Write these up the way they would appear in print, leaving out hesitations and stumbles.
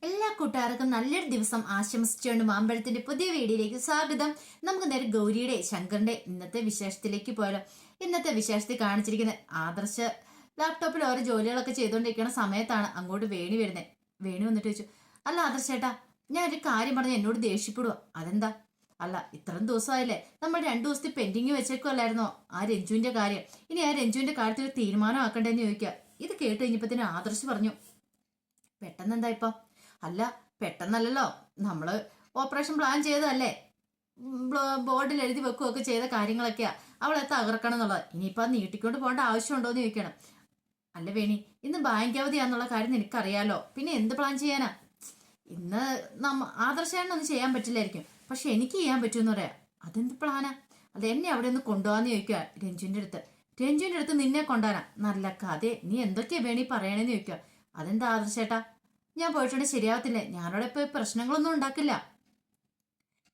എല്ലാ കൂട്ടുകാർക്കും നല്ലൊരു ദിവസം ആശംസിച്ചുകൊണ്ട് മാമ്പഴത്തിന്റെ പുതിയ വീഡിയോയിലേക്ക് സ്വാഗതം. നമുക്ക് നേരെ ഗൗരിയുടെ ശങ്കറിന്റെ ഇന്നത്തെ വിശേഷത്തിലേക്ക് പോയാലോ. ഇന്നത്തെ വിശേഷത്തിൽ കാണിച്ചിരിക്കുന്ന ആദർശ ലാപ്ടോപ്പിൽ ഓരോ ജോലികളൊക്കെ ചെയ്തുകൊണ്ടിരിക്കുന്ന സമയത്താണ് അങ്ങോട്ട് വേണി വരുന്നത്. വേണി വന്നിട്ട് ചോദിച്ചു, അല്ല ആദർശേട്ടാ, ഞാൻ ഒരു കാര്യം പറഞ്ഞ് എന്നോട് ദേഷ്യപ്പെടുക, അതെന്താ? അല്ല, ഇത്രയും ദിവസമായില്ലേ, നമ്മൾ 2 ദിവസത്തെ പെൻഡിങ് വെച്ചേക്കുമല്ലായിരുന്നോ ആ രഞ്ജുവിന്റെ കാര്യം. ഇനി ആ രഞ്ജുവിന്റെ കാര്യത്തിൽ ഒരു തീരുമാനമാക്കണ്ടെന്ന് ചോദിക്കുക. ഇത് കേട്ട് കഴിഞ്ഞപ്പത്തിന് ആദർശ് പറഞ്ഞു, പെട്ടെന്ന് എന്താ ഇപ്പൊ? അല്ല, പെട്ടെന്നല്ലല്ലോ, നമ്മള് ഓപ്പറേഷൻ പ്ലാൻ ചെയ്തതല്ലേ, ബോർഡിൽ എഴുതി വെക്കുകയൊക്കെ ചെയ്ത കാര്യങ്ങളൊക്കെയാ. അവളെ തകർക്കണം എന്നുള്ളത്. ഇനിയിപ്പോ അത് നീട്ടിക്കൊണ്ട് പോകേണ്ട ആവശ്യമുണ്ടോ എന്ന് ചോദിക്കണം. അല്ല വേണി, ഇന്ന് ബാങ്ക് അവധിയാന്നുള്ള കാര്യം നിനക്കറിയാലോ, പിന്നെ എന്ത് പ്ലാൻ ചെയ്യാനാ? ഇന്ന് ആദർശാനൊന്നും ചെയ്യാൻ പറ്റില്ലായിരിക്കും, പക്ഷെ എനിക്ക് ചെയ്യാൻ പറ്റുമെന്ന് പറയാം. അതെന്ത് പ്ലാനാ? അത് എന്നെ അവിടെ ഒന്ന് കൊണ്ടുപോകാന്ന് ചോദിക്കുക രഞ്ജുവിന്റെ അടുത്ത് നിന്നെ കൊണ്ടുവരാം. നല്ല കഥ, നീ എന്തൊക്കെയാ വേണി പറയണേന്ന് ചോദിക്കുക. അതെന്താ ആദർശേട്ടാ, ഞാൻ പോയിട്ടുണ്ടെങ്കിൽ ശരിയാവത്തില്ലേ? ഞാനവിടെ ഇപ്പൊ പ്രശ്നങ്ങളൊന്നും ഉണ്ടാക്കില്ല,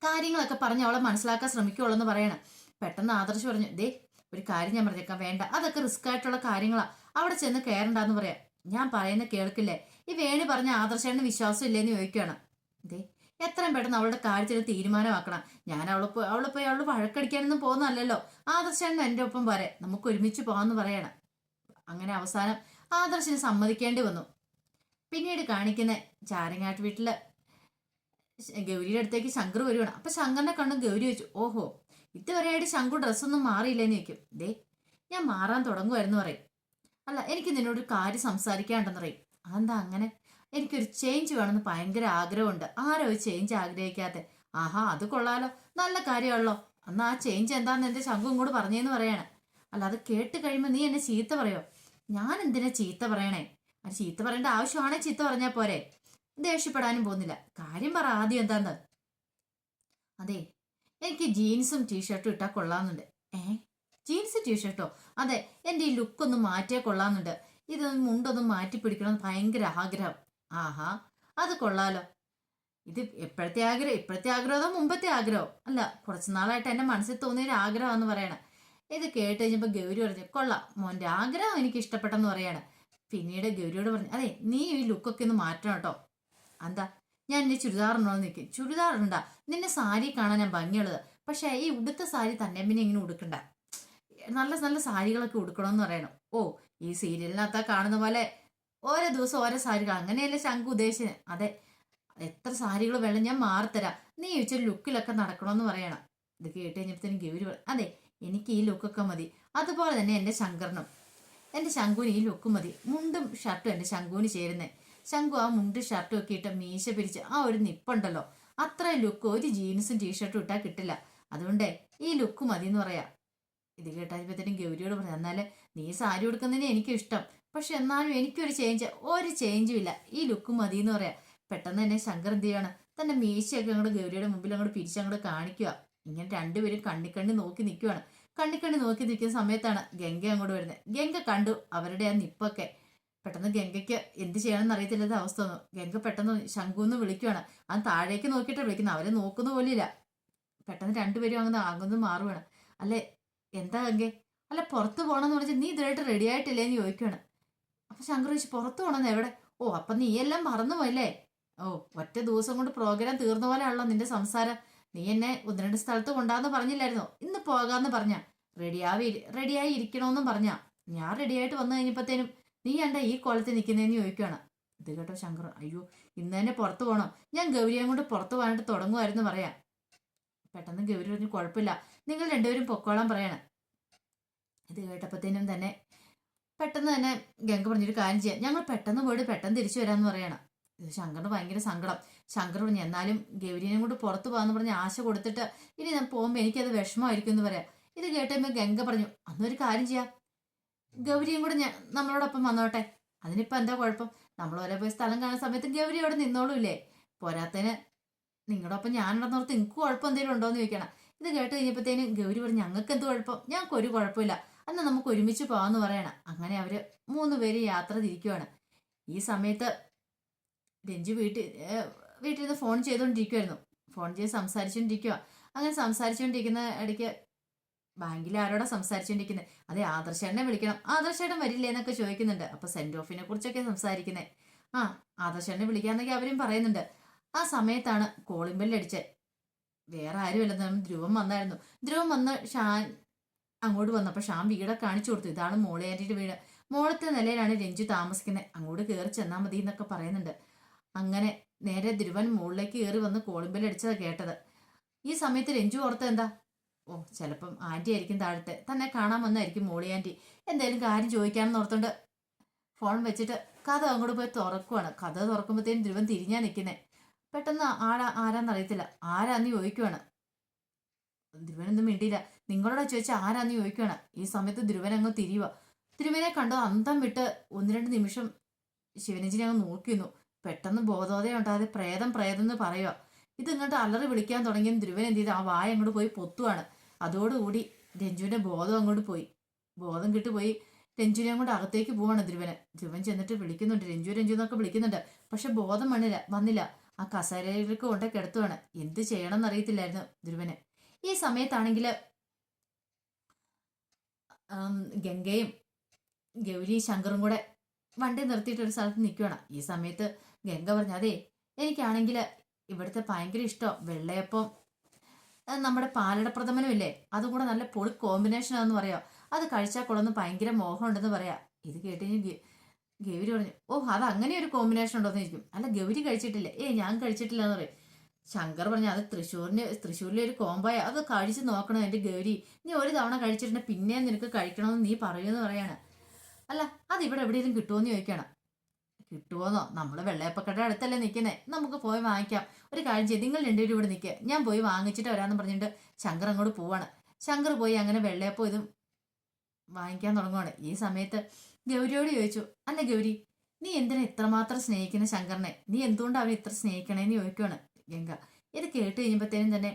കാര്യങ്ങളൊക്കെ പറഞ്ഞ് അവളെ മനസ്സിലാക്കാൻ ശ്രമിക്കുള്ളൂ എന്ന് പറയണം. പെട്ടെന്ന് ആദർശ് പറഞ്ഞു, ദേ ഒരു കാര്യം ഞാൻ പറഞ്ഞേക്കാം, വേണ്ട, അതൊക്കെ റിസ്ക് ആയിട്ടുള്ള കാര്യങ്ങളാ, അവിടെ ചെന്ന് കയറണ്ടെന്ന് പറയാം. ഞാൻ പറയുന്ന കേൾക്കില്ലേ? ഈ വേണി പറഞ്ഞ ആദർശേട്ടന് വിശ്വാസം ഇല്ലേന്ന് ചോദിക്കുകയാണ്. ദേ, എത്രയും പെട്ടെന്ന് അവളുടെ കാര്യത്തിൽ തീരുമാനമാക്കണം. ഞാൻ അവളെ പോയി അവള് വഴക്കടിക്കാനൊന്നും പോകുന്നല്ലോ. ആദർശേട്ടൻ എന്റെ ഒപ്പം പോരെ, നമുക്ക് ഒരുമിച്ച് പോകാന്ന് പറയണം. അങ്ങനെ അവസാനം ആദർശിന് സമ്മതിക്കേണ്ടി വന്നു. പിന്നീട് കാണിക്കുന്ന ചാരങ്ങാട്ട് വീട്ടില് ഗൗരിയുടെ അടുത്തേക്ക് ശങ്കർ വരുവാണ്. അപ്പൊ ശങ്കറിനെ കണ്ടു ഗൗരി വെച്ചു, ഓഹോ, ഇതുവരെയായിട്ട് ശങ്കു ഡ്രസ്സൊന്നും മാറിയില്ലേന്ന് ചോദിക്കും. ദേ, ഞാൻ മാറാൻ തുടങ്ങുമായിരുന്നു പറയും. അല്ല, എനിക്ക് നിന്നോട് ഒരു കാര്യം സംസാരിക്കാണ്ടെന്ന് പറയും. അതെന്താ അങ്ങനെ? എനിക്കൊരു ചേഞ്ച് വേണമെന്ന് ഭയങ്കര ആഗ്രഹമുണ്ട്. ആരോ ഒരു ചേഞ്ച് ആഗ്രഹിക്കാത്തെ? ആഹാ, അത് കൊള്ളാലോ, നല്ല കാര്യമാണല്ലോ. എന്നാ ആ ചേഞ്ച് എന്താന്ന് എന്റെ ശങ്കു ഇങ്ങോട്ട് പറഞ്ഞേന്ന് പറയാണ്. അല്ല, അത് കേട്ട് കഴിയുമ്പോ നീ എന്നെ ചീത്ത പറയോ? ഞാൻ എന്തിനാ ചീത്ത പറയണേ? അത് ചീത്ത പറയേണ്ട ആവശ്യമാണേ ചീത്ത പറഞ്ഞാ പോരെ. ദേഷ്യപ്പെടാനും പോകുന്നില്ല, കാര്യം പറ ആദ്യം എന്താന്ന്. അതെ, എനിക്ക് ജീൻസും ടീഷർട്ടും ഇട്ടാ കൊള്ളാന്നുണ്ട്. ജീൻസ് ടീഷർട്ടോ? അതെ, എന്റെ ഈ ലുക്കൊന്ന് മാറ്റിയാൽ കൊള്ളാന്നുണ്ട്. ഇതൊന്നും മുണ്ടൊന്നും മാറ്റി പിടിക്കണമെന്ന് ഭയങ്കര ആഗ്രഹം. ആഹാ, അത് കൊള്ളാലോ. ഇത് ഇപ്പോഴത്തെ ആഗ്രഹം അതോ മുമ്പത്തെ ആഗ്രഹം? അല്ല, കുറച്ചു നാളായിട്ട് എന്റെ മനസ്സിൽ തോന്നിയൊരു ആഗ്രഹമാന്ന് പറയണം. ഇത് കേട്ട് കഴിഞ്ഞപ്പോ ഗൗരി പറഞ്ഞു, കൊള്ളാം, മോന്റെ ആഗ്രഹം എനിക്ക് ഇഷ്ടപ്പെട്ടെന്ന് പറയാണ്. പിന്നീട് ഗൗരിയോട് പറഞ്ഞു, അതെ, നീ ഈ ലുക്കൊക്കെ ഒന്ന് മാറ്റണം കേട്ടോ. എന്താ? ഞാൻ എന്റെ ചുരിദാറിനോട് നിൽക്കും. ചുരിദാറുണ്ടാ? നിന്നെ സാരി കാണാൻ ഞാൻ ഭംഗിയുള്ളത്, പക്ഷെ ഈ ഉടുത്ത സാരി തന്നെ പിന്നെ ഇങ്ങനെ ഉടുക്കണ്ട, നല്ല നല്ല സാരികളൊക്കെ ഉടുക്കണമെന്ന് പറയണം. ഓ, ഈ സീരിയലിനകത്താ കാണുന്ന പോലെ ഓരോ ദിവസം ഓരോ സാരികൾ, അങ്ങനെയല്ലേ ശംഖു ഉദ്ദേശിച്ചത്? അതെ, എത്ര സാരികൾ വേണം ഞാൻ മാറിത്തരാം, നീ ഇച്ചിരി ലുക്കിലൊക്കെ നടക്കണമെന്ന് പറയണം. ഇത് കേട്ട് കഴിഞ്ഞപ്പോഴത്തേനും ഗൗരി അതെ, എനിക്ക് ഈ ലുക്കൊക്കെ മതി. അതുപോലെ തന്നെ എന്റെ ശങ്കറിനും, എന്റെ ശംഖുവിന് ഈ ലുക്ക് മതി. മുണ്ടും ഷർട്ടും എന്റെ ശംഖുവിന് ചേരുന്നേ. ശംഖു ആ മുണ്ടും ഷർട്ടും ഒക്കെ ഇട്ട് മീശ പിരിച്ച് ആ ഒരു നിപ്പുണ്ടല്ലോ, അത്രയും ലുക്ക് ഒരു ജീൻസും ടീഷർട്ടും ഇട്ടാൽ കിട്ടില്ല. അതുകൊണ്ടേ ഈ ലുക്ക് മതി എന്ന് പറയാ. ഇത് കേട്ടായപ്പോഴത്തേനും ഗൗരിയോട് പറഞ്ഞു, എന്നാല് നീ സാരി ഉടുക്കുന്നതിന് എനിക്കും ഇഷ്ടം, പക്ഷെ എന്നാലും എനിക്കൊരു ഒരു ചേഞ്ചും ഇല്ല, ഈ ലുക്ക് മതി എന്ന് പറയാ. പെട്ടെന്ന് തന്നെ ശങ്കർ എന്ത് ചെയ്യാണ്, തന്റെ മീശയൊക്കെ അങ്ങോട്ട് ഗൗരിയുടെ മുമ്പിൽ അങ്ങോട്ട് പിരിച്ചങ്ങോട്ട് കാണിക്കുക. ഇങ്ങനെ രണ്ടുപേരും കണ്ണിക്കണ്ണി നോക്കി നിൽക്കുവാണ്. കണ്ണിക്കണ്ണി നോക്കി നിൽക്കുന്ന സമയത്താണ് ഗംഗ അങ്ങോട്ട് വരുന്നത്. ഗംഗ കണ്ടു അവരുടെ ആ നിപ്പൊക്കെ. പെട്ടെന്ന് ഗംഗയ്ക്ക് എന്ത് ചെയ്യണമെന്ന് അറിയത്തില്ലാത്ത അവസ്ഥ വന്നു. ഗംഗ പെട്ടെന്ന് ശംഖുന്ന് വിളിക്കുവാണ്. അത് താഴേക്ക് നോക്കിയിട്ട് വിളിക്കുന്നത്, അവരെ നോക്കുന്ന പോലില്ല. പെട്ടെന്ന് രണ്ടുപേരും അങ്ങനെ ആകുന്നു മാറുവാണ്. അല്ലെ, എന്താ ഗംഗെ? അല്ല, പുറത്ത് പോകണമെന്ന് പറഞ്ഞാൽ നീ ഇതുവരായിട്ട് റെഡി ആയിട്ടില്ലേന്ന് ചോദിക്കുകയാണ്. അപ്പൊ ശങ്കർ ചോദിച്ചു, പുറത്ത് പോകണമെന്ന് എവിടെ? ഓ, അപ്പൊ നീ എല്ലാം മറന്നുപോയല്ലേ? ഓ, ഒറ്റ ദിവസം കൊണ്ട് പ്രോഗ്രാം തീർന്ന പോലെ ആണല്ലോ നിന്റെ സംസാരം. നീ എന്നെ 1-2 സ്ഥലത്ത് കൊണ്ടാന്ന് പറഞ്ഞില്ലായിരുന്നോ? ഇന്ന് പോകാന്ന് പറഞ്ഞ റെഡിയായി ഇരിക്കണമെന്നും പറഞ്ഞ. ഞാൻ റെഡിയായിട്ട് വന്നു കഴിഞ്ഞപ്പോഴത്തേനും നീ എന്താ ഈ കോലത്തിൽ നിൽക്കുന്നതെന്ന് ചോദിക്കുകയാണ്. ഇത് കേട്ടോ ശങ്കർ, അയ്യോ, ഇന്ന് തന്നെ പുറത്ത് പോകണം, ഞാൻ ഗൗരിയെ കൊണ്ട് പുറത്ത് പോകാനായിട്ട് തുടങ്ങുമായിരുന്നു പറയാം. പെട്ടെന്ന് ഗൗരി പറഞ്ഞു, കുഴപ്പമില്ല, നിങ്ങൾ രണ്ടുപേരും പൊക്കോളാൻ പറയണം. ഇത് കേട്ടപ്പോഴത്തേനും തന്നെ പെട്ടെന്ന് തന്നെ ഗംഗ പറഞ്ഞൊരു കാര്യം ചെയ്യാം, ഞങ്ങൾ പെട്ടെന്ന് പോയിട്ട് പെട്ടെന്ന് തിരിച്ചു വരാമെന്ന് പറയണം. ഇത് ശങ്കറിന് ഭയങ്കര സങ്കടം. ശങ്കർ പറഞ്ഞു, എന്നാലും ഗൗരിനെ കൊണ്ട് പുറത്തു പോകാന്ന് പറഞ്ഞ് ആശ കൊടുത്തിട്ട് ഇനി ഞാൻ പോകുമ്പോൾ എനിക്കത് വിഷമമായിരിക്കും എന്ന് പറയാം. ഇത് കേട്ടപ്പോൾ ഗംഗ പറഞ്ഞു, അന്നൊരു കാര്യം ചെയ്യാം, ഗൗരിയും കൂടെ നമ്മളോടൊപ്പം വന്നോട്ടെ, അതിനിപ്പോ എന്താ കുഴപ്പം? നമ്മൾ ഒരേ പോയി സ്ഥലം കാണുന്ന സമയത്ത് ഗൗരി അവിടെ നിന്നോളൂല്ലേ? പോരാത്തതിന് നിങ്ങളുടെ ഒപ്പം ഞാൻ നടന്നോർത്ത് നിങ്ങൾക്ക് കുഴപ്പം എന്തെങ്കിലും ഉണ്ടോന്ന് ചോദിക്കണം. ഇത് കേട്ട് കഴിഞ്ഞപ്പോഴത്തേനും ഗൗരി പറഞ്ഞു, ഞങ്ങൾക്ക് എന്ത് കുഴപ്പം, ഞങ്ങൾക്ക് ഒരു കുഴപ്പമില്ല, അന്ന് നമുക്ക് ഒരുമിച്ച് പോകാന്ന് പറയണം. അങ്ങനെ അവര് 3 പേര് യാത്ര തിരിക്കുവാണ്. ഈ സമയത്ത് രഞ്ജു വീട്ടിൽ നിന്ന് ഫോൺ ചെയ്തുകൊണ്ടിരിക്കുവായിരുന്നു. ഫോൺ ചെയ്ത് സംസാരിച്ചുകൊണ്ടിരിക്കുക. അങ്ങനെ സംസാരിച്ചുകൊണ്ടിരിക്കുന്ന ഇടയ്ക്ക് ബാങ്കിൽ ആരോടാ സംസാരിച്ചുകൊണ്ടിരിക്കുന്നത്? അതെ, ആദർശേട്ടനെ വിളിക്കണം, ആദർശേട്ടൻ വരില്ലേ എന്നൊക്കെ ചോദിക്കുന്നുണ്ട്. അപ്പൊ സെന്റ് ഓഫിനെ കുറിച്ചൊക്കെ സംസാരിക്കുന്നത്. ആ ആദർശനെ വിളിക്കാന്നൊക്കെ അവരും പറയുന്നുണ്ട്. ആ സമയത്താണ് കോളിംഗ് ബെല്ലടിച്ചത്. വേറെ ആരുമല്ലെന്ന് ധ്രുവം വന്നായിരുന്നു. ധ്രുവം വന്ന് ഷാൻ അങ്ങോട്ട് വന്നപ്പോൾ ഷാൻ വീടൊക്കെ കാണിച്ചു കൊടുത്തു. ഇതാണ് മോളെ ആന്റിയുടെ വീട്. മോളത്തെ നിലയിലാണ് രഞ്ജു താമസിക്കുന്നത്. അങ്ങോട്ട് കയറി ചെന്നാൽ മതി എന്നൊക്കെ പറയുന്നുണ്ട്. അങ്ങനെ നേരെ ധ്രുവൻ മുകളിലേക്ക് കയറി വന്ന് കോളിംഗ് ബെല്ലടിച്ചതാ കേട്ടത്. ഈ സമയത്ത് രഞ്ജു ഓർത്ത് എന്താ, ഓ ചിലപ്പം ആന്റി ആയിരിക്കും താഴത്തെ, തന്നെ കാണാൻ വന്നായിരിക്കും മോളി ആന്റി, എന്തായാലും കാര്യം ചോദിക്കാമെന്ന് ഓർത്തോണ്ട് ഫോൺ വെച്ചിട്ട് കഥ അങ്ങോട്ട് പോയി തുറക്കുവാണ്. കഥ തുറക്കുമ്പോഴത്തേനും ധ്രുവൻ തിരിഞ്ഞാ നിൽക്കുന്നേ. പെട്ടെന്ന് ആരാന്നറിയത്തില്ല. ആരാന്ന് ചോദിക്കുവാണ്. ധ്രുവനൊന്നും മിണ്ടിയില്ല. നിങ്ങളോടാ ചോദിച്ചാൽ ആരാന്ന് ചോദിക്കുവാണ്. ഈ സമയത്ത് ധ്രുവൻ അങ്ങ് തിരിയുക. ധ്രുവനെ കണ്ടോ അന്തം വിട്ട് ഒന്ന് രണ്ട് നിമിഷം ശിവരഞ്ജിനെ അങ്ങ് നോക്കിയിരുന്നു. പെട്ടെന്ന് ബോധോദയം ഉണ്ടാകാതെ പ്രേതം പ്രേതം എന്ന് പറയുക. ഇതിങ്ങോട്ട് അലറി വിളിക്കാൻ തുടങ്ങിയ ധ്രുവൻ എന്ത് ചെയ്ത് ആ വായ അങ്ങോട്ട് പോയി പൊത്തുവാണ്. അതോടുകൂടി രഞ്ജുവിന്റെ ബോധം അങ്ങോട്ട് പോയി. ബോധം കിട്ടുപോയി രഞ്ജുവിനെ അങ്ങോട്ട് അകത്തേക്ക് പോവാണ് ധ്രുവന്. ധ്രുവൻ ചെന്നിട്ട് വിളിക്കുന്നുണ്ട്, രഞ്ജു രഞ്ജു എന്നൊക്കെ വിളിക്കുന്നുണ്ട്. പക്ഷെ ബോധം വന്നില്ല. ആ കസേരയിലേക്ക് കൊണ്ട് കിടത്തുവാണ്. എന്ത് ചെയ്യണം എന്നറിയത്തില്ലായിരുന്നു ധ്രുവന്. ഈ സമയത്താണെങ്കിൽ ഗംഗയും ഗൗരിയും ശങ്കറും കൂടെ വണ്ടി നിർത്തിയിട്ട് ഒരു സ്ഥലത്ത് നിൽക്കുകയാണ്. ഈ സമയത്ത് ഗംഗ പറഞ്ഞു, അതെ എനിക്കാണെങ്കിൽ ഇവിടുത്തെ ഭയങ്കര ഇഷ്ടം വെള്ളയപ്പം നമ്മുടെ പാലട പ്രഥമനും ഇല്ലേ, അതും കൂടെ നല്ല പൊളി കോമ്പിനേഷനാണെന്ന് പറയാം. അത് കഴിച്ചാൽ കൊള്ളന്ന് ഭയങ്കര മോഹം ഉണ്ടെന്ന് പറയാം. ഇത് കേട്ട് ഗൗരി പറഞ്ഞു, ഓ അത് അങ്ങനെ ഒരു കോമ്പിനേഷൻ ഉണ്ടോന്ന് ചോദിക്കും. അല്ല ഗൗരി കഴിച്ചിട്ടില്ലേ? ഞാൻ കഴിച്ചിട്ടില്ല എന്ന് പറയും. ശങ്കർ പറഞ്ഞു, അത് തൃശ്ശൂരിലെ ഒരു കോമ്പായ, അത് കഴിച്ച് നോക്കണം എൻ്റെ ഗൗരി. നീ ഒരു തവണ കഴിച്ചിട്ടുണ്ടെങ്കിൽ പിന്നെ നിനക്ക് കഴിക്കണമെന്ന് നീ പറയുമെന്ന് പറയാണ്. അല്ല അത് ഇവിടെ എവിടെയെങ്കിലും കിട്ടുമോന്ന് ചോദിക്കണം. കിട്ടുമോന്നോ, നമ്മൾ വെള്ളയപ്പക്കട അടുത്തല്ലേ നിൽക്കുന്നേ, നമുക്ക് പോയി വാങ്ങിക്കാം. ഒരു കാര്യം ചെയ്ത് നിങ്ങൾ രണ്ടുപേരും ഇവിടെ നിൽക്കുക, ഞാൻ പോയി വാങ്ങിച്ചിട്ട് വരാമെന്ന് പറഞ്ഞിട്ട് ശങ്കർ അങ്ങോട്ട് പോവാണ്. ശങ്കർ പോയി അങ്ങനെ വെള്ളയപ്പം ഇതും വാങ്ങിക്കാൻ തുടങ്ങുവാണ്. ഈ സമയത്ത് ഗൗരിയോട് ചോദിച്ചു, അല്ല ഗൗരി നീ എന്തിനാ ഇത്രമാത്രം സ്നേഹിക്കുന്ന ശങ്കറിനെ, നീ എന്തുകൊണ്ട് അവനെ ഇത്ര സ്നേഹിക്കണേന്ന് ചോദിക്കുവാണ് ഗംഗ. ഇത് കേട്ട് കഴിയുമ്പോഴത്തേനും തന്നെ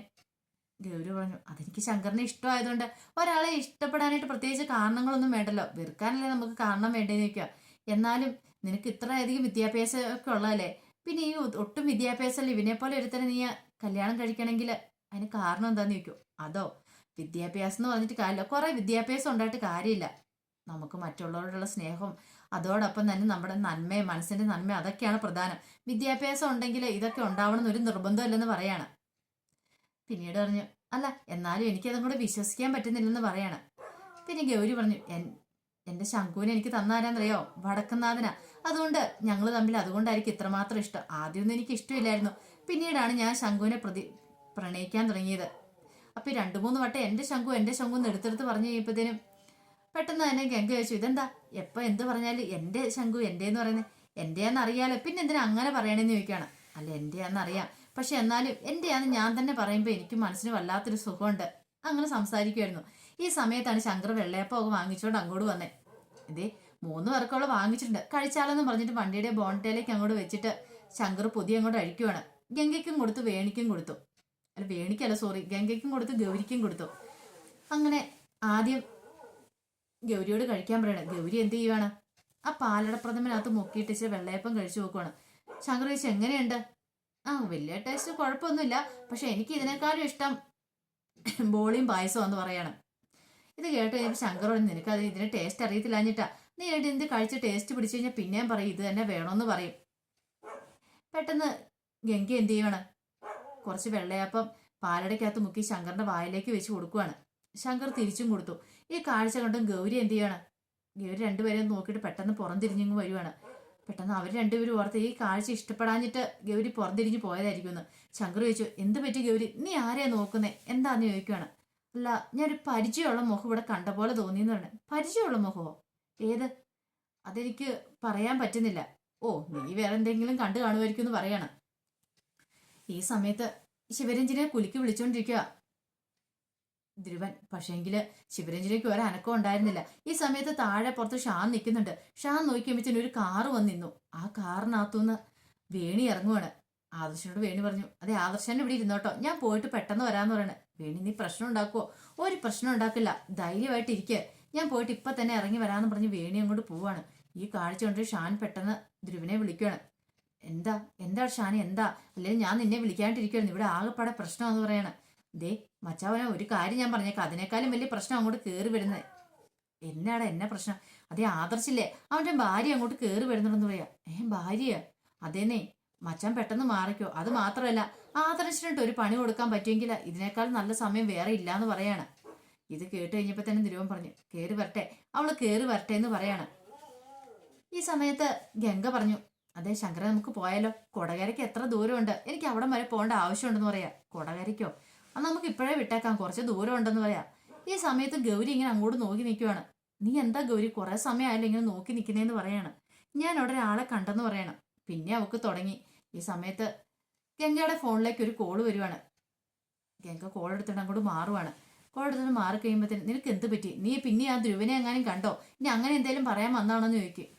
ഗൗരി പറഞ്ഞു, അതെനിക്ക് ശങ്കറിനെ ഇഷ്ടമായതുകൊണ്ട്. ഒരാളെ ഇഷ്ടപ്പെടാനായിട്ട് പ്രത്യേകിച്ച് കാരണങ്ങളൊന്നും വേണ്ടല്ലോ, വെറുക്കാനല്ലേ നമുക്ക് കാരണം വേണ്ടേന്ന് ചോദിക്കുക. എന്നാലും നിനക്ക് ഇത്രയധികം വിദ്യാഭ്യാസം ഒക്കെ ഉള്ളതല്ലേ, പിന്നെ ഈ ഒട്ടും വിദ്യാഭ്യാസമല്ലേ ഇവനെപ്പോലെ ഒരുത്തനെ നീ കല്യാണം കഴിക്കണമെങ്കിൽ അതിന് കാരണം എന്താന്ന് ചോദിക്കും. അതോ വിദ്യാഭ്യാസം എന്ന് പറഞ്ഞിട്ട് കാര്യമില്ല, കുറെ വിദ്യാഭ്യാസം ഉണ്ടായിട്ട് കാര്യമില്ല. നമുക്ക് മറ്റുള്ളവരോടുള്ള സ്നേഹം അതോടൊപ്പം തന്നെ നമ്മുടെ നന്മയും മനസ്സിന്റെ നന്മ അതൊക്കെയാണ് പ്രധാനം. വിദ്യാഭ്യാസം ഉണ്ടെങ്കിൽ ഇതൊക്കെ ഉണ്ടാവണം എന്നൊരു നിർബന്ധമില്ലെന്ന് പറയാണ്. പിന്നീട് പറഞ്ഞു, അല്ല എന്നാലും എനിക്കതും കൂടെ വിശ്വസിക്കാൻ പറ്റുന്നില്ലെന്ന് പറയാണ്. പിന്നെ ഗൗരി പറഞ്ഞു, എന്റെ ശങ്കുവിനെ എനിക്ക് തന്നാരാന്നറിയോ, വടക്കുന്നാഥനാ. അതുകൊണ്ട് ഞങ്ങൾ തമ്മിൽ അതുകൊണ്ടായിരിക്കും ഇത്രമാത്രം ഇഷ്ടം. ആദ്യമൊന്നും എനിക്ക് ഇഷ്ടമില്ലായിരുന്നു, പിന്നീടാണ് ഞാൻ ശങ്കുവിനെ പ്രണയിക്കാൻ തുടങ്ങിയത്. അപ്പൊ 2-3 വട്ടം എന്റെ ശങ്കു എന്ന് എടുത്തെടുത്ത് പറഞ്ഞു കഴിയുമ്പോഴത്തേനും പെട്ടെന്ന് തന്നെ ഗംഗ ചോദിച്ചു, ഇതെന്താ എപ്പോ എന്ത് പറഞ്ഞാലും എന്റെ ശങ്കു എന്ന് പറയുന്നത്, എന്റെയാന്ന് അറിയാലോ, പിന്നെ എന്തിനാ അങ്ങനെ പറയണേന്ന് ചോദിക്കുകയാണ്. അല്ല എന്റെയാന്ന് അറിയാം, പക്ഷെ എന്നാലും എന്റെയാന്ന് ഞാൻ തന്നെ പറയുമ്പോൾ എനിക്ക് മനസ്സിന് വല്ലാത്തൊരു സുഖമുണ്ട്. അങ്ങനെ സംസാരിക്കുമായിരുന്നു. ഈ സമയത്താണ് ശങ്കർ വെള്ളയപ്പം വാങ്ങിച്ചുകൊണ്ട് അങ്ങോട്ട് വന്നേ. ഇതേ 3 പേർക്കുള്ള വാങ്ങിച്ചിട്ടുണ്ട്, കഴിച്ചാലെന്ന് പറഞ്ഞിട്ട് വണ്ടിയുടെ ബോണ്ടയിലേക്ക് അങ്ങോട്ട് വെച്ചിട്ട് ശങ്കർ പൊതി അങ്ങോട്ട് അഴിക്കുവാണ്. ഗംഗയ്ക്കും കൊടുത്തു, വേണിക്കും കൊടുത്തു. അല്ല വേണിക്കല്ല സോറി, ഗംഗയ്ക്കും കൊടുത്തു, ഗൗരിക്കും കൊടുത്തു. അങ്ങനെ ആദ്യം ഗൗരിയോട് കഴിക്കാൻ പറയണം. ഗൗരി എന്ത് ചെയ്യുവാണ്, ആ പാലട പ്രഥമനകത്ത് മുക്കിയിട്ടിച്ച് വെള്ളയപ്പം കഴിച്ചു നോക്കുവാണ്. ശങ്കർ ചോദിച്ചു, എങ്ങനെയുണ്ട്? വലിയ ടേസ്റ്റ് കുഴപ്പമൊന്നുമില്ല, പക്ഷെ എനിക്ക് ഇതിനേക്കാളും ഇഷ്ടം ബോളിയും പായസം എന്ന് പറയാണ്. ഇത് കേട്ട് കഴിഞ്ഞപ്പോൾ ശങ്കർ പറഞ്ഞു, നിനക്ക് ഇതിന്റെ ടേസ്റ്റ് അറിയത്തില്ലാഞ്ഞിട്ടാ, നീ എന്ത് കഴിച്ച് ടേസ്റ്റ് പിടിച്ചു കഴിഞ്ഞാൽ പിന്നെയും പറയും ഇത് തന്നെ വേണമെന്ന് പറയും. പെട്ടെന്ന് ഗംഗ എന്ത് ചെയ്യുവാണ്, കുറച്ച് വെള്ളയപ്പം പാലടയ്ക്കകത്ത് മുക്കി ശങ്കറിന്റെ വായിലേക്ക് വെച്ച് കൊടുക്കുവാണ്. ശങ്കർ തിരിച്ചും കൊടുത്തു. ഈ കാഴ്ച കണ്ടും ഗൗരി എന്ത് ചെയ്യാണ്, ഗൗരി രണ്ടുപേരെയും നോക്കിയിട്ട് പെട്ടെന്ന് പുറംതിരിഞ്ഞു വരുവാണ്. പെട്ടെന്ന് അവർ രണ്ടുപേരും ഓർത്ത് ഈ കാഴ്ച ഇഷ്ടപ്പെടാഞ്ഞിട്ട് ഗൗരി പുറംതിരിഞ്ഞ് പോയതായിരിക്കുമെന്ന്. ശങ്കർ ചോദിച്ചു, എന്ത് പറ്റി ഗൗരി, നീ ആരെയാ നോക്കുന്നേ, എന്താന്ന് ചോദിക്കുവാണ്. അല്ല ഞാനൊരു പരിചയമുള്ള മുഖം ഇവിടെ കണ്ട പോലെ തോന്നിയെന്ന് പറഞ്ഞു. പരിചയമുള്ള മുഖമോ? ഏത്? അതെനിക്ക് പറയാൻ പറ്റുന്നില്ല. ഓ നീ വേറെ എന്തെങ്കിലും കണ്ടു കാണുമായിരിക്കും എന്ന് പറയാണ്. ഈ സമയത്ത് ശിവരഞ്ജിനെ കുലുക്കി വിളിച്ചോണ്ടിരിക്കുക ധ്രുവൻ. പക്ഷേങ്കില് ശിവരഞ്ജിനിക്ക് ഒരനക്കം ഉണ്ടായിരുന്നില്ല. ഈ സമയത്ത് താഴെ പുറത്ത് ഷാൻ നിൽക്കുന്നുണ്ട്. ഷാൻ നോക്കിയപ്പോഴത്തേനും ഒരു കാറ് വന്ന് നിന്നു. ആ കാറിനകത്തുനിന്ന് വേണി ഇറങ്ങുവാണ്. ആദർശനോട് വേണി പറഞ്ഞു, അതെ ആദർശൻ ഇവിടെ ഇരുന്നോട്ടോ, ഞാൻ പോയിട്ട് പെട്ടെന്ന് വരാന്ന് പറയണേ. വേണി നീ പ്രശ്നം ഉണ്ടാക്കുവോ? ഒരു പ്രശ്നം ഉണ്ടാക്കില്ല, ധൈര്യമായിട്ട് ഇരിക്കുക, ഞാൻ പോയിട്ട് ഇപ്പൊ തന്നെ ഇറങ്ങി വരാന്ന് പറഞ്ഞ് വേണി അങ്ങോട്ട് പോവാണ്. ഈ കാഴ്ച കൊണ്ട് ഷാൻ പെട്ടെന്ന് ധ്രുവനെ വിളിക്കുകയാണ്. എന്താ ഷാനി, എന്താ? അല്ലെങ്കിൽ ഞാൻ നിന്നെ വിളിക്കാണ്ടിരിക്കുവായിരുന്നു, ഇവിടെ ആകെപ്പാടെ പ്രശ്നമാന്ന് പറയാണ്. ദേ മച്ചാവനെ ഒരു കാര്യം ഞാൻ പറഞ്ഞേക്കാം, അതിനേക്കാളും വലിയ പ്രശ്നം അങ്ങോട്ട് കയറി വരുന്നത്. എന്നാടാ എന്നെ പ്രശ്നം? അതേ ആദർശില്ലേ, അവന്റെ ഭാര്യ അങ്ങോട്ട് കയറി വരുന്നുണ്ടെന്ന് പറയാ. ഭാര്യ? അതേന്നെ, മച്ചാൻ പെട്ടെന്ന് മാറിക്കോ. അത് മാത്രമല്ല, ആദർശിനിട്ട് ഒരു പണി കൊടുക്കാൻ പറ്റുമെങ്കിൽ ഇതിനേക്കാൾ നല്ല സമയം വേറെ ഇല്ലാന്ന് പറയാണ്. ഇത് കേട്ട് കഴിഞ്ഞപ്പോ തന്നെ നിരുവൻ പറഞ്ഞു, കേറി വരട്ടെ, അവള് കേറി വരട്ടെ എന്ന് പറയാണ്. ഈ സമയത്ത് ഗംഗ പറഞ്ഞു, അതെ ശങ്കര, നമുക്ക് പോയാലോ? കൊടകരയ്ക്ക് എത്ര ദൂരമുണ്ട്? എനിക്ക് അവിടം വരെ പോകേണ്ട ആവശ്യമുണ്ടെന്ന് പറയാ. കൊടകരയ്ക്കോ? അത് നമുക്ക് ഇപ്പോഴേ വിട്ടേക്കാം, കുറച്ച് ദൂരം ഉണ്ടെന്ന് പറയാ. ഈ സമയത്ത് ഗൗരി ഇങ്ങനെ അങ്ങോട്ട് നോക്കി നിൽക്കുവാണ്. നീ എന്താ ഗൗരി, കുറെ സമയമായാലും ഇങ്ങനെ നോക്കി നിൽക്കുന്നേന്ന് പറയാണ്. ഞാൻ അവിടെ ഒരാളെ കണ്ടെന്ന് പറയണം. പിന്നെ അവക്ക് തുടങ്ങി. ഈ സമയത്ത് ഗംഗയുടെ ഫോണിലേക്ക് ഒരു കോള് വരുവാണ്. ഗംഗ കോൾ എടുത്തിട്ട് അങ്ങോട്ട് മാറുവാണ്. കോൾ എടുത്തിട്ട് മാറി കഴിയുമ്പോഴത്തേന്, നിനക്ക് എന്ത് പറ്റി? നീ പിന്നെ ആ ധ്രുവനെ എങ്ങാനും കണ്ടോ? ഇനി അങ്ങനെ എന്തെങ്കിലും പറയാൻ വന്നാണെന്ന് ചോദിക്കും.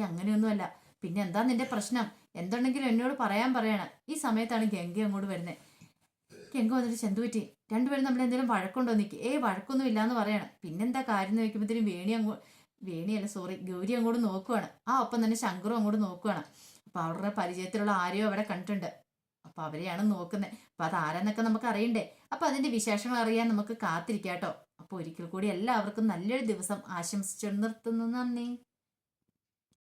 അങ്ങനെയൊന്നുമല്ല. പിന്നെ എന്താ നിന്റെ പ്രശ്നം? എന്തുണ്ടെങ്കിലും എന്നോട് പറയാൻ പറയണം. ഈ സമയത്താണ് ഗംഗ അങ്ങോട്ട് വരുന്നത്. ഗംഗ വന്നിട്ട്, ചെന്തു പറ്റി? രണ്ടുപേരും നമ്മൾ എന്തെങ്കിലും വഴക്കുണ്ടോ നിൽക്കി? വഴക്കൊന്നും ഇല്ലാന്ന് പറയണം. പിന്നെന്താ കാര്യം എന്ന് ചോദിക്കുമ്പോഴത്തേനും വേണിയല്ല, സോറി, ഗൗരി അങ്ങോട്ട് നോക്കുവാണ്. ഒപ്പം തന്നെ ശങ്കറും അങ്ങോട്ട് നോക്കുവാണ്. അപ്പൊ അവരുടെ പരിചയത്തിലുള്ള ആരെയോ അവിടെ കണ്ടിട്ടുണ്ട്. അപ്പൊ അവരെയാണ് നോക്കുന്നത്. അപ്പൊ അത് ആരാന്നൊക്കെ നമുക്ക് അറിയണ്ടേ? അപ്പൊ അതിന്റെ വിശേഷങ്ങൾ അറിയാൻ നമുക്ക് കാത്തിരിക്കാട്ടോ. അപ്പൊ ഒരിക്കൽ കൂടി എല്ലാവർക്കും നല്ലൊരു ദിവസം ആശംസിച്ചു നിർത്തുന്നു. നന്ദി.